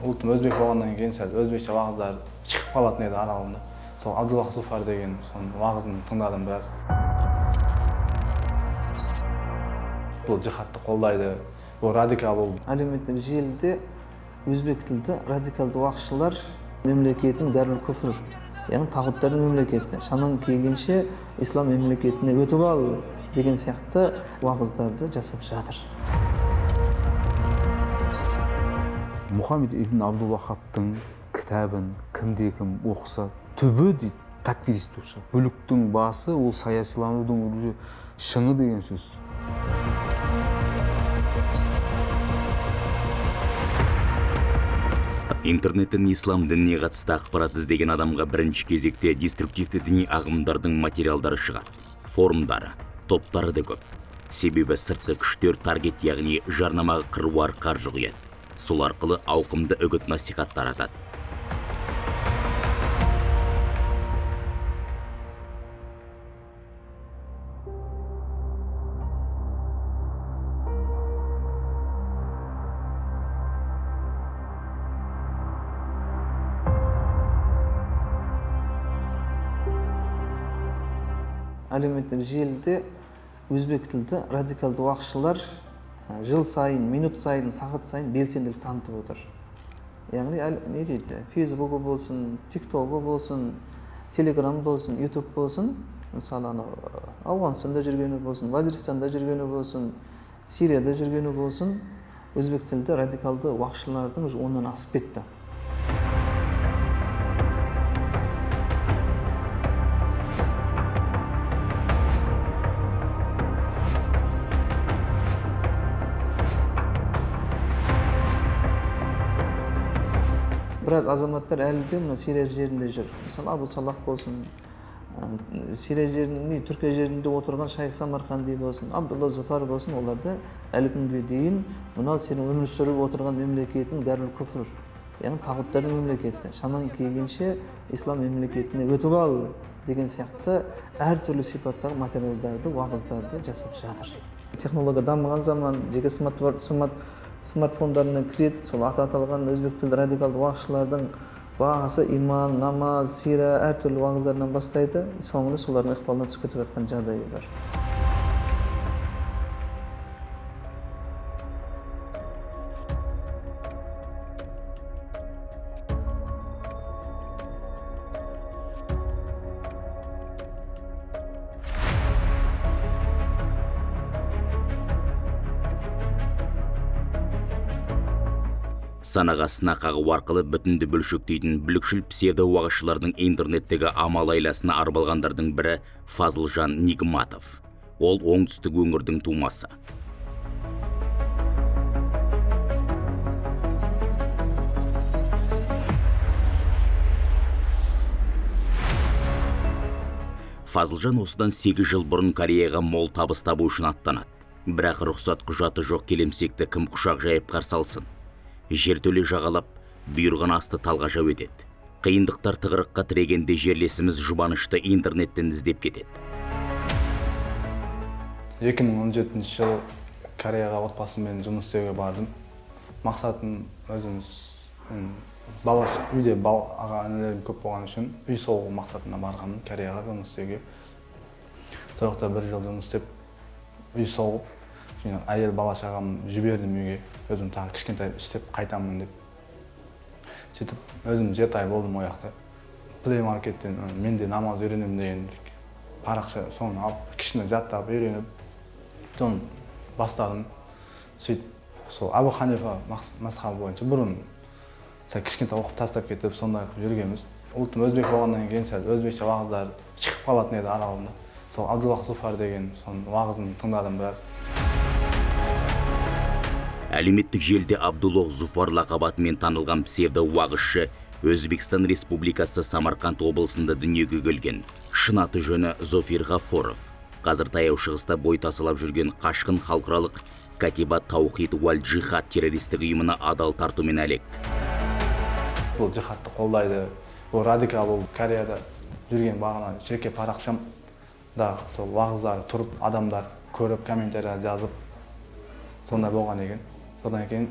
улутум өзбек болгондон кийин сәл өзбекче вагыздар чыгып калатын эди аралыгында. Сол Абдуллах Зуфар деген сонун вагызын тыңдадым бираз. Бул жихадты колдойду, бул радикал болду. Әлеуметтік желіде өзбек тілді радикалды уақытшылар мемлекетінің дәріл күфір, яғни тағуттардың мемлекеті. Шамаң келгенше ислам мемлекетіне өтіп ал деген сияқты уағыздарды жасап жатыр. Мұхаммед ибн Абдуллахаттың кітабын кімде-кім оқыса, түбі дейді такфирист болса. Бүліктің басы ол саясиланудың уже шыңы деген сөз. Интернеттен ислам дініне қатысты ақпарат іздеген адамға бірінші кезекте деструктивті діни ағымдардың материалдары шығады. Форумдары, топтары да көп. Себебі сыртқы күштер таргет, яғни жарнамаға қыруар қаржы құяды. Сол арқылы ауқымды үгіт насихат таратады. Әлеуметтік желіде өзбек тілді радикалды уақытшылар жыл сайын, минут сайын, сағат сайын белсенділік танытып отыр. Яғни не дейді, Фейсбугі болсын, ТикТогі болсын, Телеграм болсын, Ютуб болсын, мысалы Ауғанстанда жүргені болсын, Вазиристанда жүргені болсын, Сирияда жүргені болсын, өзбек тілді радикалды уақытшылардың оннан асып кетті. Біраз азаматтар әлі де Сирия жерінде жүр. Мысалы Абу Салах болсын, Сирия жерінде, Түркия жерінде отырған Шайх Самарқанди болсын, Абдулла Зуфар болсын, оларды әлі күнге дейін мынау сенің өмір сүріп отырған мемлекетің дәріл күфір, яғни тағуттардың мемлекеті. Шамаң келгенше ислам мемлекетіне өтіп ал деген сияқты әртүрлі сипаттағы материалдарды, уағыздарды жасап жатыр. Технология дамыған заман, жеке смартфондарына кіреді, сол аталған өзбек тілді радикалды уағызшылардың бағасы иман, намаз, сира, әртүрлі уағыздарынан бастайды, соңында солардың ықпалына түсіп кетіп жатқан жағдайы бар. Санаға сына қағу арқылы бүтінді бөлшектейтін бүлікшіл псевдо-уағызшылардың интернеттегі амал айласына арбалғандардың бірі Фазылжан Нигматов. Ол оңтүстік өңірдің тумасы. Фазылжан осыдан 8 жыл бұрын Кореяға мол табыс табу үшін аттанады. Бірақ рұқсат құжаты жоқ келемсекті кім құшақ жайып қарсы алсын. Жертөле жағалап, бұйырған асты талғажау етеді. Қиындықтар тығырыққа тірегенде жерлесіміз жұбанышты интернеттен іздеп кетеді. 2017 жылы Кореяға отбасыммен жұмыс істеуге бардым. Мақсатым өзіміз үйде аға інілерім көп болған үшін үй соғу мақсатына барғанмын Кореяға жұмыс істеуге. Сол жақта 1 жыл жұмыс істеп, үй соғып, әйел бала шағам жібердім үйге. Өзім тағы кішкентай істеп қайтамын деп. Сөйтіп өзім 7 ай болдым ол жақта. Play Market'тен мен де намаз үйренемін деген парақша соны алып, кішкене жаттап үйреніп, соны бастадым. Сөйтіп сол Абу Ханифа мазхабы бойынша бұрын кішкентай оқып тастап кетіп, сондай жүргенбіз. Улутум өзбек болғаннан кейін сәл өзбекче вағыздар шығып қалатын еді аралығында. Сол Абдуллах Зуфар деген соның вағызын тыңдадым біраз. Әлеуметтік желіде Абдуллах Зуфар лақабатымен танылған псевдо-уағызшы Өзбекстан Республикасы Самарқанд облысында дүниеге келген. Шын аты жөні Зофир Ғафоров. Қазір таяу шығыста бой тасалап жүрген қашқын халықаралық Катиба Таухид уаль Джихад террористік ұйымына адал тартумен әлек. Бұл джихадты қолдайды, бұл радикал, бұл Кореяда жүрген бағына жеке парақшамда сол уағыздар тұрып, адамдар көріп, комментария жазып, сондай болған екен. Содан кейін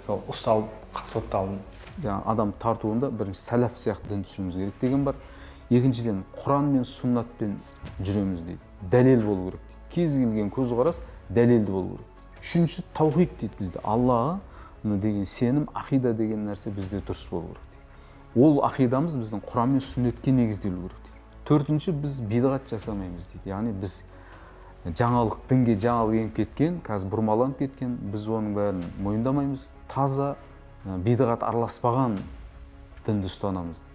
сол ұсталып сотталдым. Жаңағы адам тартуында бірінші сәләф сияқты дін түсуіміз керек деген бар. Екіншіден, Құран мен сүннатпен жүреміз дейді. Дәлел болу керек дейді. Кез келген көзқарас дәлелді болу керек. Үшінші, таухид дейді бізде. Аллаға деген сенім, ақида деген нәрсе бізде дұрыс болу керек дейді. Ол ақидамыз біздің Құран мен сүннетке негізделу керек дейді. Төртінші, біз бидғат жасамаймыз дейді. Яғни біз жаңалық, дінге жаңалық еніп кеткен, қазір бұрмаланып кеткен, біз оның бәрін мойындамаймыз. Таза бидғат араласпаған дінді ұстанамыз дейді.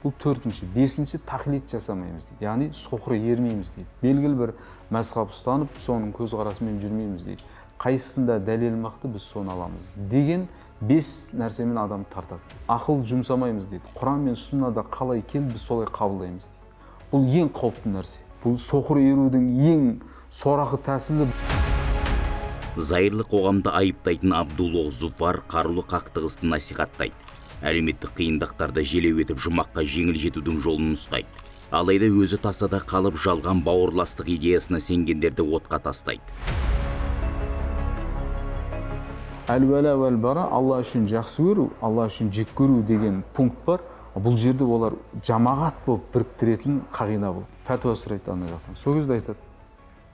Бұл төртінші. Бесінші, тақлид жасамаймыз дейді. Яғни соқыры ермейміз дейді. Белгілі бір мәзһаб ұстанып, соның көзқарасымен жүрмейміз дейді. Қайсысында дәлел мықты, біз соны аламыз деген 5 нәрсемен адам тартады. Ақыл жұмсамаймыз дейді. Құран мен сүннада қалай келді, біз солай қабылдаймыз дейді. Бұл ең қауіпті нәрсе. Бұл соқыр ерудің ең сорақы тәсілі. Зайырлы қоғамды айыптайтын Абдуллох Зуфар қарулы қақтығысты насихаттайды. Әлеуметтік қиындықтарды желеу етіп жұмаққа жеңіл жетудің жолын нұсқайды. Алайда өзі тасада қалып жалған бауырластық идеясына сенгендерді отқа тастайды. Әл-уәлә вәл-бара, Алла үшін жақсы көру, Алла үшін жек көру деген пункт бар. Бұл жерде олар жамағат болып біріктіретін қағида бұл. Пәтуа сұрайды ана жақтан. Сол кезде айтады,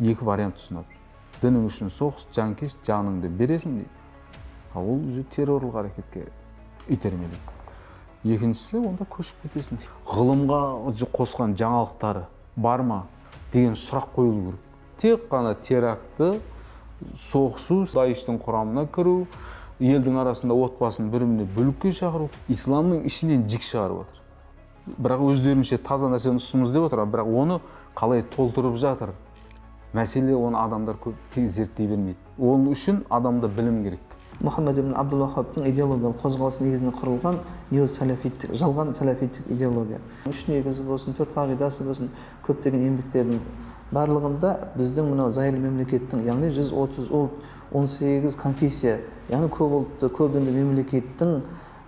екі вариант ұсынады. Дінің үшін соғыс, жанкеш, жаныңды бересің дейді. Ол террорлық әрекетке итермелейді. Екіншісі, онда көшіп кетесің. Ғылымға қосқан жаңалықтары бар ма деген сұрақ қойылу керек. Тек қана теракты, соғысу, Даиштің құрамына кіру, елдің арасында отбасын біріміне бүлікке шақыру, исламның ішінен жік шығарып отыр. Бірақ өздерінше таза нәрсені ұсынымыз деп отыр, бірақ оны қалай толтырып жатыр? Мәселе оны адамдар көп зерттей бермейді. Оның үшін адамда білім керек. Мұхаммед ибн Абдул-Ваххабтың идеологиялық қозғалысы негізінде құрылған неосәләфиттік, жалған сәләфиттік идеология. Үш негізі болсын, 4 қағидасы болсын, көптеген еңбектердің барлығында біздің мынау зайырлы мемлекеттің, яғни 130 ұлт, 18 конфессия, яғни көп ұлтты, көп дінді мемлекеттің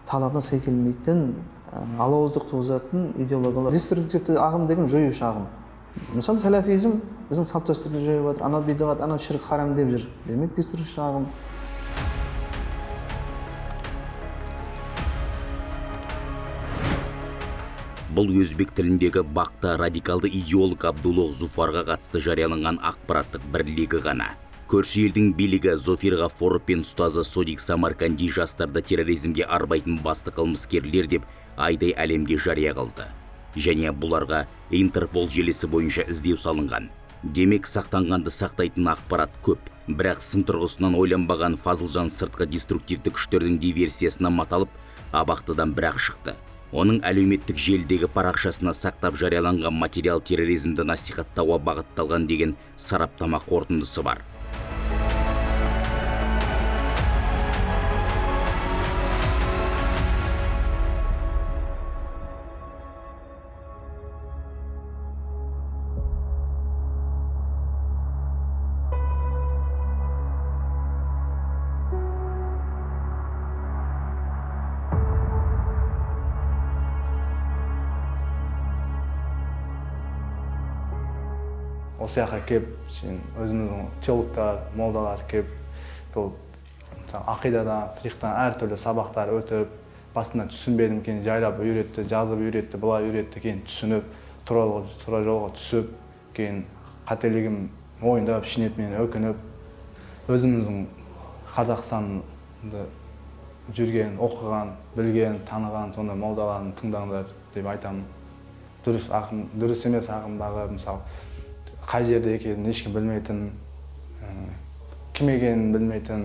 талабына сай келмейтін, алауыздық туғызатын идеологиялар. Деструктивті ағым деген жоюшы ағым. Мысалы сәләфизм біздің салт дәстүрді жойып отыр, ана бидғат, ана ширк харам деп жүр. Демек деструктивті ағым. Бұл өзбек тіліндегі бақта радикалды идеолог Абдуллох Зуфарға қатысты жарияланған ақпараттық бірлігі ғана. Көрші елдің билігі Зофир Ғафоров пен ұстазы Содик Самарканди жастарды терроризмге арбайтын басты қылмыскерлер деп айдай әлемге жария қылды. Және бұларға Интерпол желісі бойынша іздеу салынған. Демек сақтанғанды сақтайтын ақпарат көп. Бірақ сын тұрғысынан ойланбаған Фазылжан сыртқы деструктивті күштердің диверсиясына маталып, абақтыдан бірақ шықты. Оның әлеуметтік желідегі парақшасына сақтап жарияланған материал терроризмді насихаттауға бағытталған деген сараптама қорытындысы бар. Осы жаққа кеп, өзіміздің теологтар, молдалар кеп, ақидадан, фиқтан әртүрлі сабақтар өтіп, басында түсінбедім, кейін жайлап үйретті, жазып үйретті, былай үйретті, кейін түсініп, тура жолға түсіп, кейін қателігім мойындап, шынетмен өкініп, өзіміздің Қазақстанды жүрген, оқыған, білген, таныған, сонда молдаларын тыңдаңдар деп айтамын. Дұрыс емес ағымдағы, мысалы, қай жерде екенін ешкім білмейтін, кім екенін білмейтін,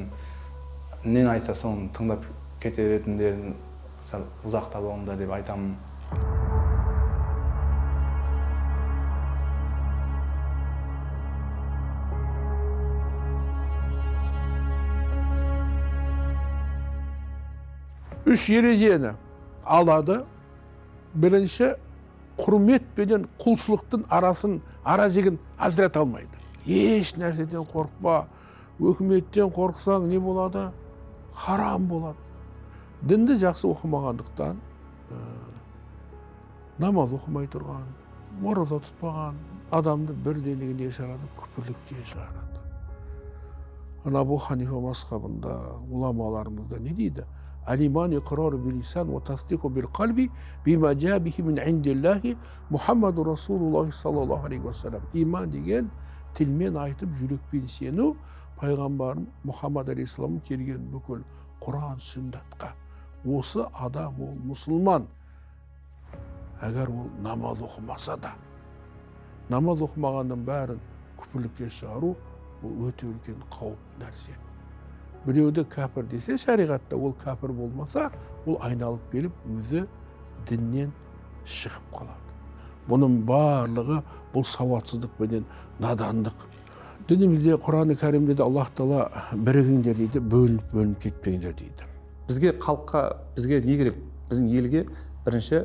нені айтса соны тыңдап кете беретіндерін ұзақта болыңдар деп айтамын. Үш ережені алады. Бірінші, құрмет пенен құлшылықтың ара жігін ажырата алмайды. Еш нәрседен қорықпа, өкіметтен қорықсаң не болады? Харам болады. Дінді жақсы оқымағандықтан, намаз оқымай тұрған, ораза тұтпаған адамды бірден не шығарады? Күпірлікке шығарады. Абу Ханифа мазхабында уламаларымызда не дейді? Алиман иқрар билисан ва тасдиқу бил қалби бима жа бихи мин индиллахи Мухаммаду Расулуллахи саллаллаху алейхи ва саллям. Иман деген тілмен айтып жүрекпен сену, пайғамбарым Мұхаммад алейхиссаламның келген бүкіл Құран сүннатқа. Осы адам ол мұсылман. Әгер ол намаз оқымаса да, намаз оқымағанның бәрін күпірлікке шығару, бұл өте үлкен қауіп нәрсе. Біреуді кәпір десе, шариғатта ол кәпір болмаса, ол айналып келіп өзі діннен шығып қалады. Бұның барлығы бұл сауатсыздық пенен надандық. Дінімізде Құран-ы Кәрімде де Аллах Тағала бірігіңдер дейді, бөлініп кетпеңдер дейді. Бізге халыққа, бізге не керек? Біздің елге бірінші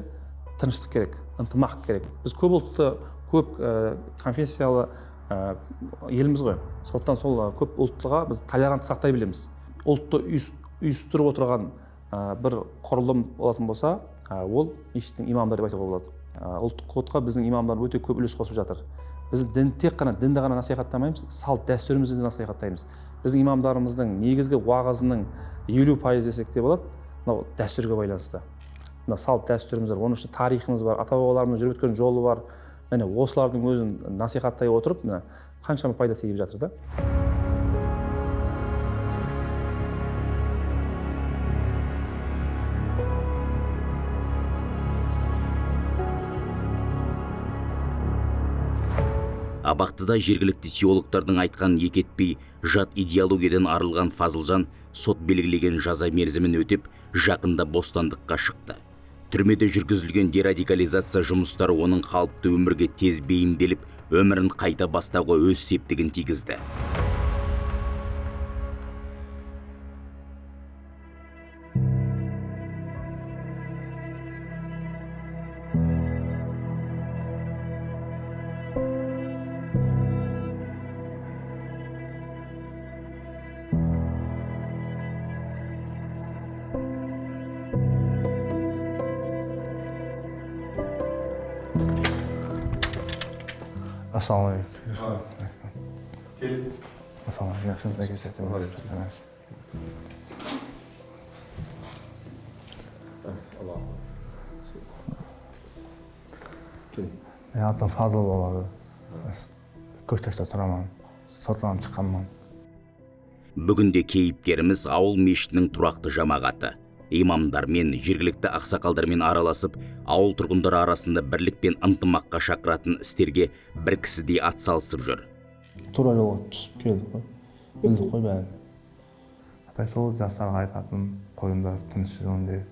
тыныштық керек, ынтымақ керек. Біз көп ұлтты, көп конфессиялы еліміз ғой. Сондықтан сол көп ұлттыға біз толерант сақтай білеміз. Ұлтты үйістіріп отырған бір құрылым болатын болса, ол мешіттің имамдары деп айтуға болады. Ұлттық кодқа біздің имамдар өте көп үлес қосып жатыр. Біз тек қана дінді ғана насихаттамаймыз, салт дәстүрімізді де насихаттаймыз. Біздің имамдарымыздың негізгі уағызының 50% десек те болады, мынау дәстүрге байланысты. Мына салт дәстүріміз бар, оның ішінде тарихымыз бар, ата-бабаларымыз жүріп өткен жолы бар. Міне осылардың өзін насихаттай отырып, міне қаншама пайда тигізіп жатыр да. Абақтыда жергілікті теологтардың айтқан екетпей, жат идеологиядан арылған Фазылжан сот белгілеген жаза мерзімін өтеп, жақында бостандыққа шықты. Түрмеде жүргізілген дерадикализация жұмыстары оның қалыпты өмірге тез бейімделіп, өмірін қайта бастауға өз септігін тигізді. Assalamualaikum. Assalamualaikum. Men adım Fazıl болады. Көкташта тұрамын. Соттан шыққанмын. Бүгінде кейіпкеріміз ауыл мешітінің тұрақты жамағаты. Имамдармен, жергілікті ақсақалдармен араласып, ауыл тұрғындары арасында бірлік пен ынтымаққа шақыратын істерге бір кісідей атсалысып жүр. Тура жолға түсіп келдік қой. Білдік қой бәрін. Атай сол жастарға айтатын, қойыңдар тыныш жүріңдер.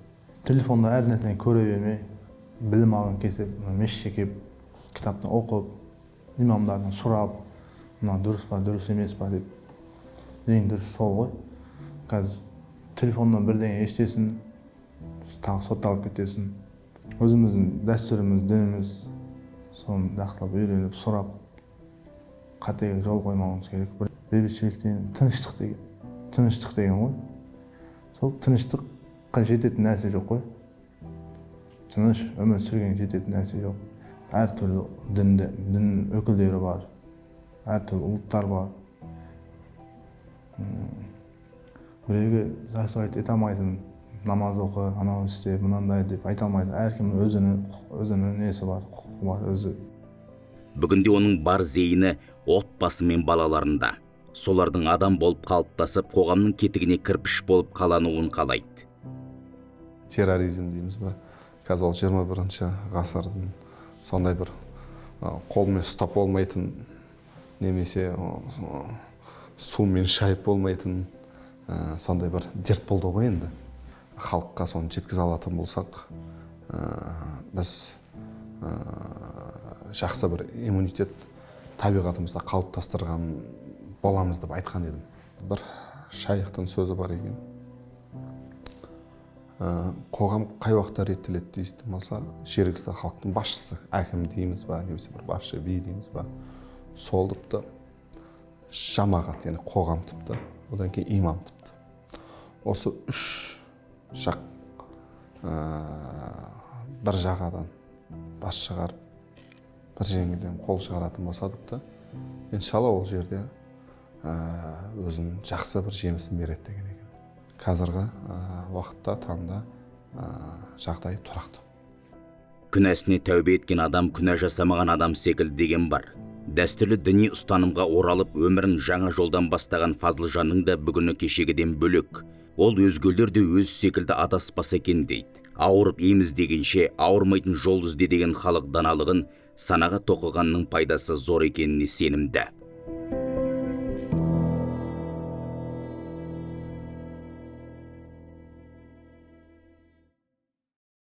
Телефонда әр нәрсені көре бермей, білім алғың келсе, мешітке келіп, кітапты оқып, имамдардан сұрап, мына дұрыс па, дұрыс емес па деп. Ең дұрыс сол ғой. Қазір телефондан бірдеңе естесін, тағы сотталып кетесін. Өзіміздің дәстүріміз, дініміз, соны жақсылап үйреніп, сұрап, қатеге жол қоймауымыз керек. Бейбітшіліктен тыныштық деген ғой. Сол тыныштыққа жететін нәрсе жоқ қой. Тыныш өмір сүрген жететін нәрсе жоқ. Әртүрлі дін өкілдері бар, әртүрлі ұлттар бар. Біреуге жақсы ете алмайтын, намаз оқы, анау істе, мынандай деп айта алмайды. Әркім өзінің несі бар, құқы бар өзі. Бүгінде оның бар зейіні отбасы мен балаларында. Солардың адам болып қалыптасып, қоғамның кетігіне кірпіш болып қалануын қалайды. Терроризм дейміз ба? Қазір 21-ші ғасырдың сондай бір қолмен ұстап болмайтын, немесе сумен шайып болмайтын сондай бір дерт болды ғой енді. Халыққа соны жеткізе алатын болсақ, біз жақсы бір иммунитет табиғатымызда қалыптастырған боламыз деп айтқан едім. Бір шайықтың сөзі бар екен. Қоғам қай уақытта реттеледі дейтін болса, жергілікті халықтың басшысы, әкім дейміз ба, немесе бір басшы, би дейміз ба, сол тіпті жамағат, яғни қоғам тіпті, одан кейін имам тіпті. Осы үш жақ бір жағадан бас шығарып, бір жеңілден қол шығаратын болса тіпті, иншалла ол жерде өзінің жақсы бір жемісін береді деген екен. Қазіргі уақытта таңда жағдай тұрақты. Күнәсіне тәубе еткен адам күнә жасамаған адам секілді деген бар. Дәстүрлі діни ұстанымға оралып өмірін жаңа жолдан бастаған Фазылжанның да бүгіні кешегіден бөлек. Ол өзгелер де өз секілді адаспаса екен дейді. Ауырып еміз дегенше ауырмайтын жол ізде деген халық даналығын санаға тоқығанның пайдасы зор екеніне сенімді.